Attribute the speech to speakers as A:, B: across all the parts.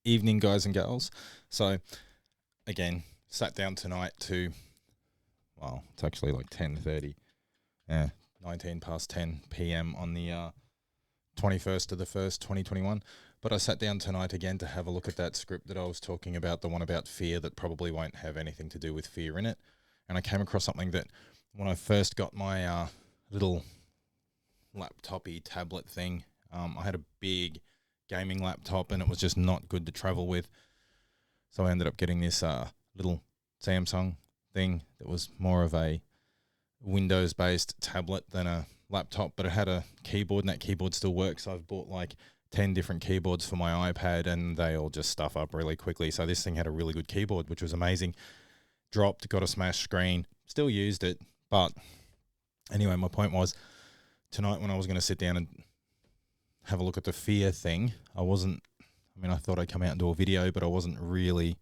A: Evening, guys and girls. So, again, sat down tonight to, well, it's actually like 10:30, 19 past 10 p.m. on the 21st of the 1st, 2021. But I sat down tonight again to have a look at that script that I was talking about, the one about fear that probably won't have anything to do with fear in it. And I came across something that when I first got my little laptop-y tablet thing, I had a big gaming laptop and it was just not good to travel with. So I ended up getting this little Samsung thing that was more of a Windows-based tablet than a laptop, but it had a keyboard and that keyboard still works. So I've bought like 10 different keyboards for my iPad and they all just stuff up really quickly. So this thing had a really good keyboard, which was amazing. Dropped, got a smashed screen, still used it. But anyway, my point was tonight when I was going to sit down and have a look at the fear thing, I thought I'd come out and do a video, but I wasn't really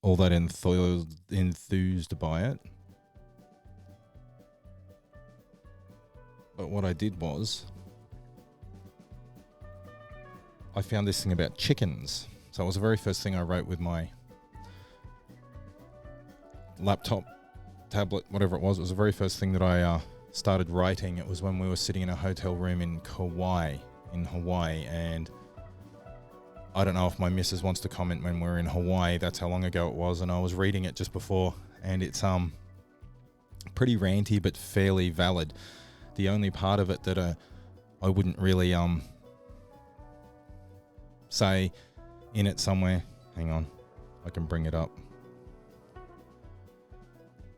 A: all that enthused by it. But what I did was I found this thing about chickens. So it was the very first thing I wrote with my laptop, tablet, whatever it was. It was the very first thing that I started writing. It was when we were sitting in a hotel room in Kauai, in Hawaii, and I don't know if my missus wants to comment when we were in Hawaii. That's how long ago it was, and I was reading it just before, and it's pretty ranty but fairly valid. The only part of it that I wouldn't really say in it somewhere, hang on, I can bring it up.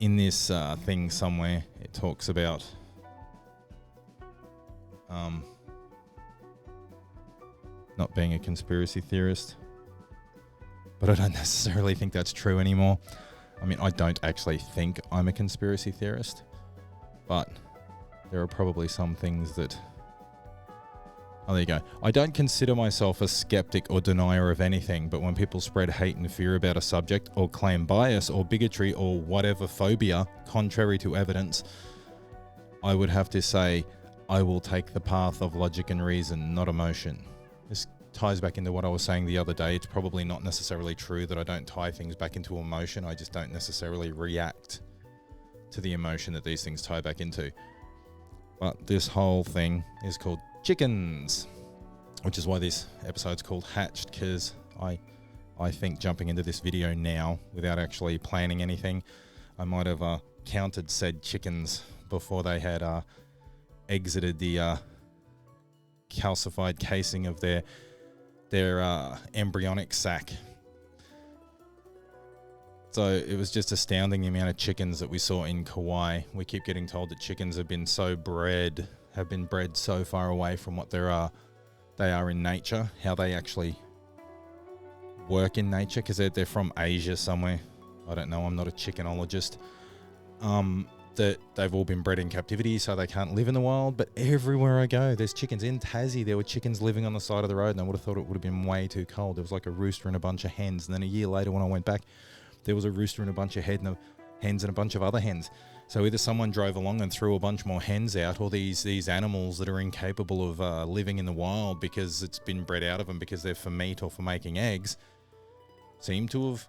A: In this thing somewhere, it talks about not being a conspiracy theorist, but I don't necessarily think that's true anymore. I mean, I don't actually think I'm a conspiracy theorist, but there are probably some things that... Oh, there you go. I don't consider myself a skeptic or denier of anything, but when people spread hate and fear about a subject or claim bias or bigotry or whatever phobia contrary to evidence, I would have to say I will take the path of logic and reason, not emotion. This ties back into what I was saying the other day. It's probably not necessarily true that I don't tie things back into emotion. I just don't necessarily react to the emotion that these things tie back into. But this whole thing is called chickens, which is why this episode's called Hatched, because I think jumping into this video now without actually planning anything, I might have counted said chickens before they had exited the calcified casing of their embryonic sac. So it was just astounding the amount of chickens that we saw in Kauai. We keep getting told that chickens have been bred so far away from what they are in nature, how they actually work in nature, because they're from Asia somewhere. I don't know, I'm not a chickenologist. That they've all been bred in captivity, so they can't live in the wild. But everywhere I go, there's chickens. In Tassie, there were chickens living on the side of the road, and I would have thought it would have been way too cold. There was like a rooster and a bunch of hens, and then a year later when I went back, there was a rooster and a bunch of hens and a bunch of other hens. So either someone drove along and threw a bunch more hens out, or these animals that are incapable of living in the wild because it's been bred out of them because they're for meat or for making eggs, seem to have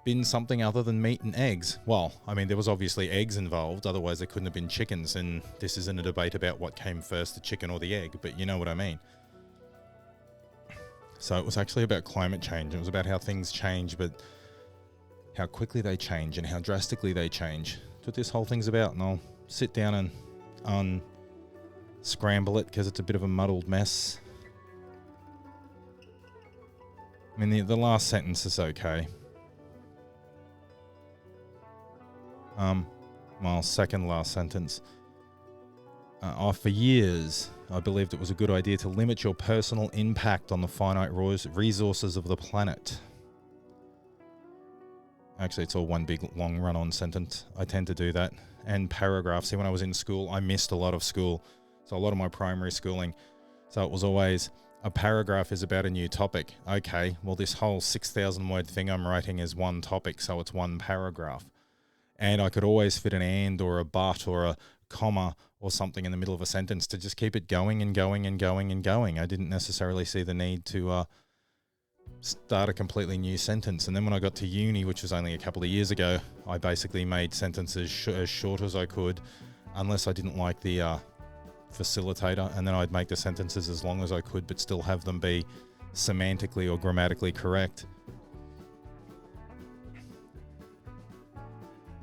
A: been something other than meat and eggs. Well, I mean, there was obviously eggs involved, otherwise there couldn't have been chickens, and this isn't a debate about what came first, the chicken or the egg, but you know what I mean. So it was actually about climate change. It was about how things change, but how quickly they change and how drastically they change. That's what this whole thing's about, and I'll sit down and unscramble it because it's a bit of a muddled mess. I mean, the last sentence is okay. Second last sentence. For years, I believed it was a good idea to limit your personal impact on the finite resources of the planet. Actually, it's all one big long run-on sentence. I tend to do that. And paragraphs. See, when I was in school, I missed a lot of school. So a lot of my primary schooling. So it was always, a paragraph is about a new topic. Okay, well, this whole 6,000 word thing I'm writing is one topic, so it's one paragraph. And I could always fit an and or a but or a comma or something in the middle of a sentence to just keep it going and going and going and going. I didn't necessarily see the need to start a completely new sentence. And then when I got to uni, which was only a couple of years ago, I basically made sentences as short as I could, unless I didn't like the facilitator, and then I'd make the sentences as long as I could, but still have them be semantically or grammatically correct.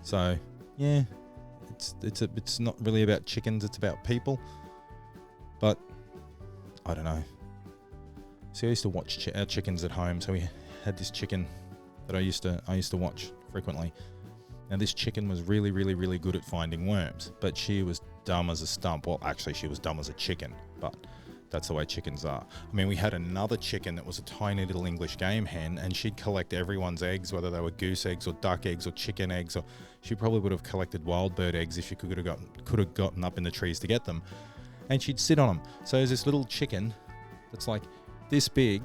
A: So, yeah, it's not really about chickens, it's about people. But I don't know. See, I used to watch our chickens at home. So we had this chicken that I used to watch frequently. Now this chicken was really, really, really good at finding worms, but she was dumb as a stump. Well, actually, she was dumb as a chicken, but that's the way chickens are. I mean, we had another chicken that was a tiny little English game hen, and she'd collect everyone's eggs, whether they were goose eggs or duck eggs or chicken eggs, or she probably would have collected wild bird eggs if she could have gotten up in the trees to get them. And she'd sit on them. So there's this little chicken that's like this big.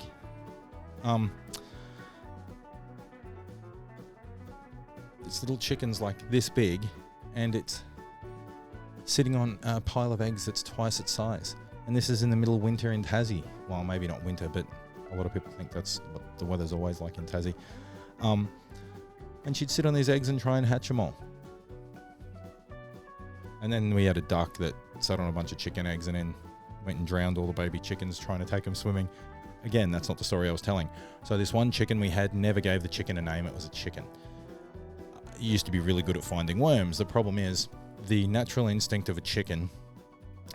A: This little chicken's like this big, and it's sitting on a pile of eggs that's twice its size. And this is in the middle of winter in Tassie. Well, maybe not winter, but a lot of people think that's what the weather's always like in Tassie. And she'd sit on these eggs and try and hatch them all. And then we had a duck that sat on a bunch of chicken eggs and then went and drowned all the baby chickens trying to take them swimming. Again, that's not the story I was telling. So this one chicken we had never gave the chicken a name. It was a chicken. It used to be really good at finding worms. The problem is the natural instinct of a chicken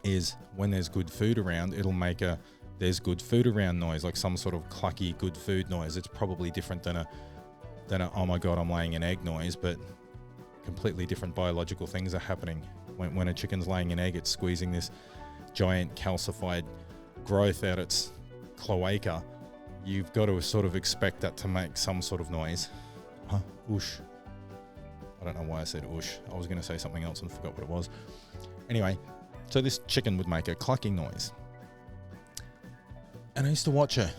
A: is when there's good food around, it'll make a there's good food around noise, like some sort of clucky good food noise. It's probably different than a oh my god, I'm laying an egg noise, but completely different biological things are happening. When a chicken's laying an egg, it's squeezing this giant calcified growth out its cloaca. You've got to sort of expect that to make some sort of noise. Oosh. I don't know why I said oosh. I was going to say something else and forgot what it was. Anyway, so this chicken would make a clucking noise. And I used to watch her.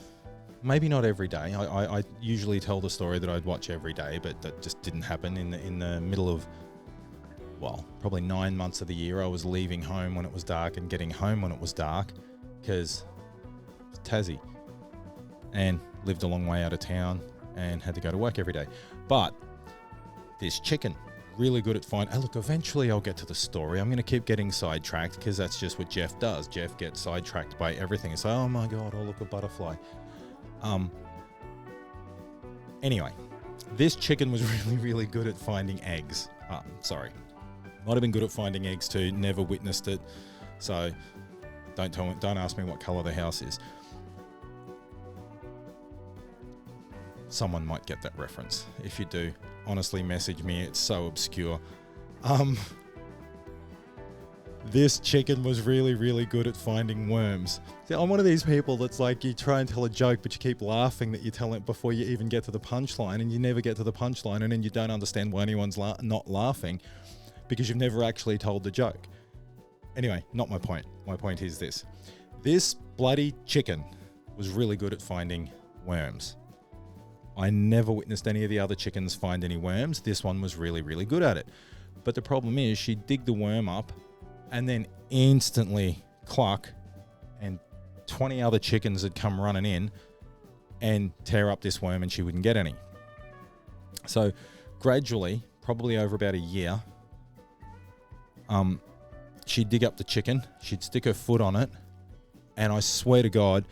A: Maybe not every day. I usually tell the story that I'd watch every day, but that just didn't happen. In the middle of, well, probably 9 months of the year, I was leaving home when it was dark and getting home when it was dark, because it's Tassie, and lived a long way out of town and had to go to work every day. But this chicken, really good at finding. Look, eventually I'll get to the story. I'm going to keep getting sidetracked because that's just what Jeff does. Jeff gets sidetracked by everything. It's like, oh my god, oh look, a butterfly. Anyway, this chicken was really, really good at finding eggs. Sorry, might have been good at finding eggs too. Never witnessed it, so don't ask me what color the house is. Someone might get that reference. If you do, honestly, message me. It's so obscure. This chicken was really, really good at finding worms. See, I'm one of these people that's like, you try and tell a joke, but you keep laughing that you tell it before you even get to the punchline, and you never get to the punchline, and then you don't understand why anyone's not laughing because you've never actually told the joke. Anyway, not my point. My point is this. This bloody chicken was really good at finding worms. I never witnessed any of the other chickens find any worms. This one was really, really good at it. But the problem is she'd dig the worm up and then instantly cluck, and 20 other chickens had come running in and tear up this worm, and she wouldn't get any. So gradually, probably over about a year, she'd dig up the chicken, she'd stick her foot on it, and I swear to God,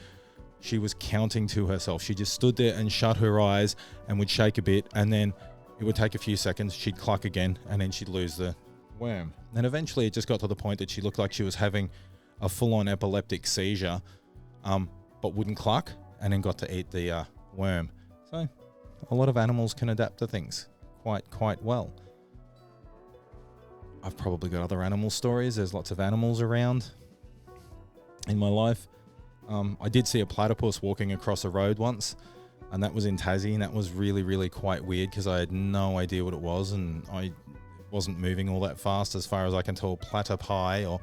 A: she was counting to herself. She just stood there and shut her eyes and would shake a bit, and then it would take a few seconds, she'd cluck again, and then she'd lose the worm. And eventually it just got to the point that she looked like she was having a full-on epileptic seizure, but wouldn't cluck, and then got to eat the worm. So a lot of animals can adapt to things quite well. I've probably got other animal stories. There's lots of animals around in my life. I did see a platypus walking across a road once, and that was in Tassie, and that was really, really quite weird because I had no idea what it was, and I wasn't moving all that fast as far as I can tell. Platypi or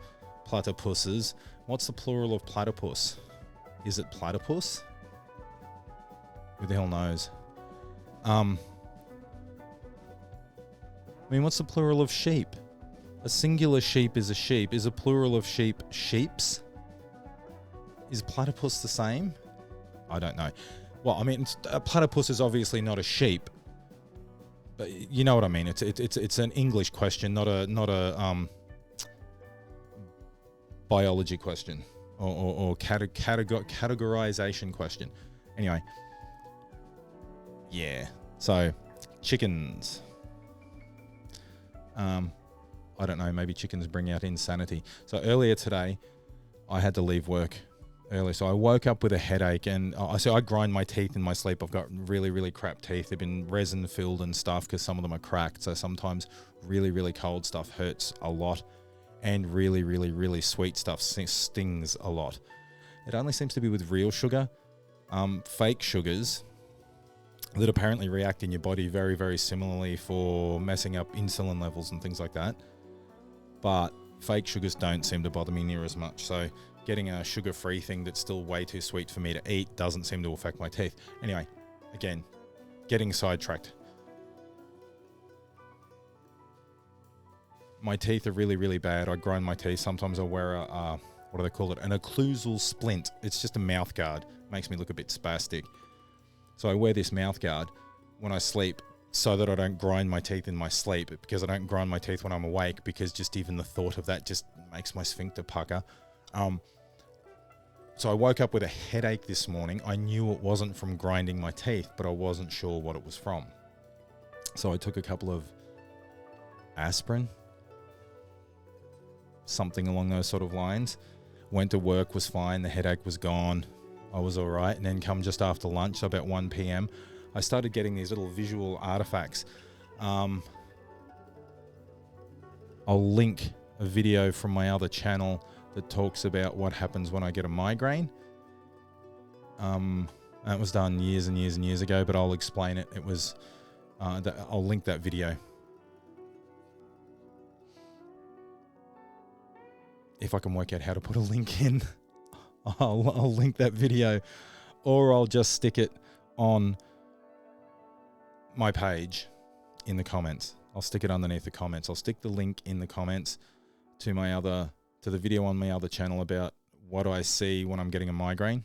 A: platypuses. What's the plural of platypus? Is it platypus? Who the hell knows? I mean, what's the plural of sheep? A singular sheep is a sheep. Is a plural of sheep sheeps? Is platypus the same? I don't know. Well, I mean, a platypus is obviously not a sheep, but you know what I mean. It's an English question, not a biology question or categorization question. Anyway, yeah. So, chickens. I don't know. Maybe chickens bring out insanity. So earlier today, I had to leave work early, so I woke up with a headache, and I grind my teeth in my sleep. I've got really, really crap teeth. They've been resin filled and stuff because some of them are cracked. So sometimes really, really cold stuff hurts a lot, and really, really, really sweet stuff stings a lot. It only seems to be with real sugar. Fake sugars that apparently react in your body very, very similarly for messing up insulin levels and things like that. But fake sugars don't seem to bother me near as much. So getting a sugar-free thing that's still way too sweet for me to eat doesn't seem to affect my teeth. Anyway, again, getting sidetracked. My teeth are really, really bad. I grind my teeth. Sometimes I wear a what do they call it? An occlusal splint. It's just a mouth guard. Makes me look a bit spastic. So I wear this mouth guard when I sleep so that I don't grind my teeth in my sleep, because I don't grind my teeth when I'm awake, because just even the thought of that just makes my sphincter pucker. So I woke up with a headache this morning. I knew it wasn't from grinding my teeth, but I wasn't sure what it was from. So I took a couple of aspirin, something along those sort of lines. Went to work, was fine. The headache was gone. I was all right. And then come just after lunch, so about 1 p.m, I started getting these little visual artifacts. I'll link a video from my other channel that talks about what happens when I get a migraine. That was done years and years and years ago, but I'll explain it. It was, I'll link that video. If I can work out how to put a link in, I'll link that video, or I'll just stick it on my page in the comments. I'll stick it underneath the comments. I'll stick the link in the comments to the video on my other channel about what I see when I'm getting a migraine.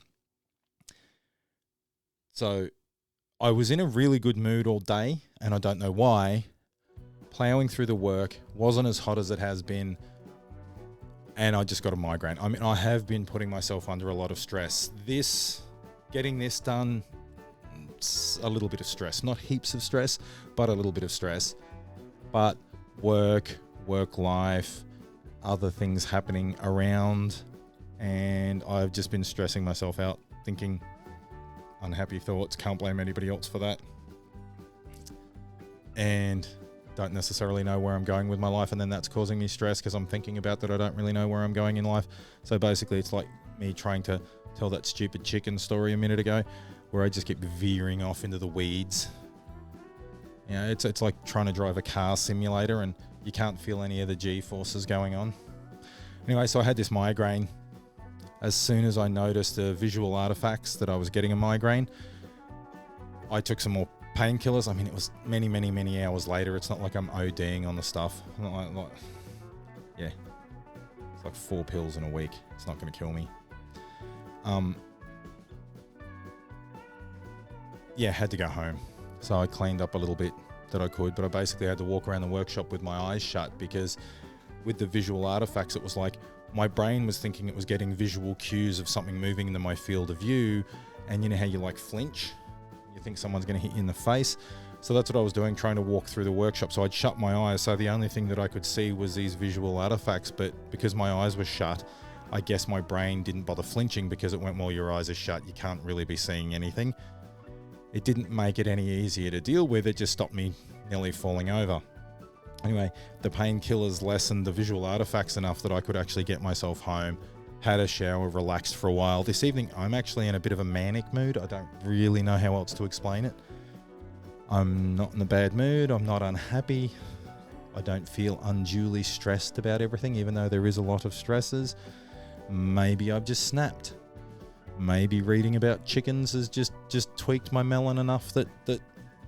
A: So I was in a really good mood all day, and I don't know why. Plowing through the work, wasn't as hot as it has been, and I just got a migraine. I mean, I have been putting myself under a lot of stress. Getting this done, a little bit of stress, not heaps of stress, but a little bit of stress. But work life, other things happening around, and I've just been stressing myself out, thinking unhappy thoughts. Can't blame anybody else for that, and don't necessarily know where I'm going with my life, and then that's causing me stress because I'm thinking about that I don't really know where I'm going in life. So basically it's like me trying to tell that stupid chicken story a minute ago, where I just keep veering off into the weeds. You know, it's like trying to drive a car simulator and you can't feel any of the G-forces going on. Anyway, so I had this migraine. As soon as I noticed the visual artifacts that I was getting a migraine, I took some more painkillers. I mean, it was many, many, many hours later. It's not like I'm ODing on the stuff. Yeah, it's like 4 pills in a week. It's not going to kill me. Yeah, had to go home. So I cleaned up a little bit that I could, but I basically had to walk around the workshop with my eyes shut, because with the visual artifacts, it was like my brain was thinking it was getting visual cues of something moving into my field of view. And you know how you like flinch? You think someone's going to hit you in the face. So that's what I was doing, trying to walk through the workshop. So I'd shut my eyes. So the only thing that I could see was these visual artifacts. But because my eyes were shut, I guess my brain didn't bother flinching, because it went, well, your eyes are shut, you can't really be seeing anything. It didn't make it any easier to deal with. It just stopped me nearly falling over. Anyway, the painkillers lessened the visual artifacts enough that I could actually get myself home, had a shower, relaxed for a while. This evening, I'm actually in a bit of a manic mood. I don't really know how else to explain it. I'm not in a bad mood. I'm not unhappy. I don't feel unduly stressed about everything, even though there is a lot of stresses. Maybe I've just snapped. Maybe reading about chickens has just tweaked my melon enough that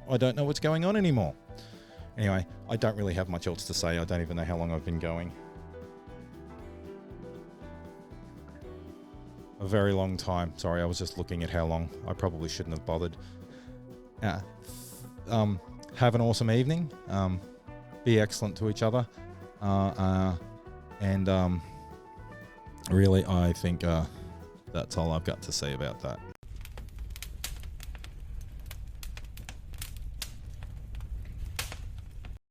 A: I don't know what's going on anymore. Anyway, I don't really have much else to say. I don't even know how long I've been going. A very long time. Sorry, I was just looking at how long. I probably shouldn't have bothered. Have an awesome evening. Be excellent to each other. And really, I think that's all I've got to say about that.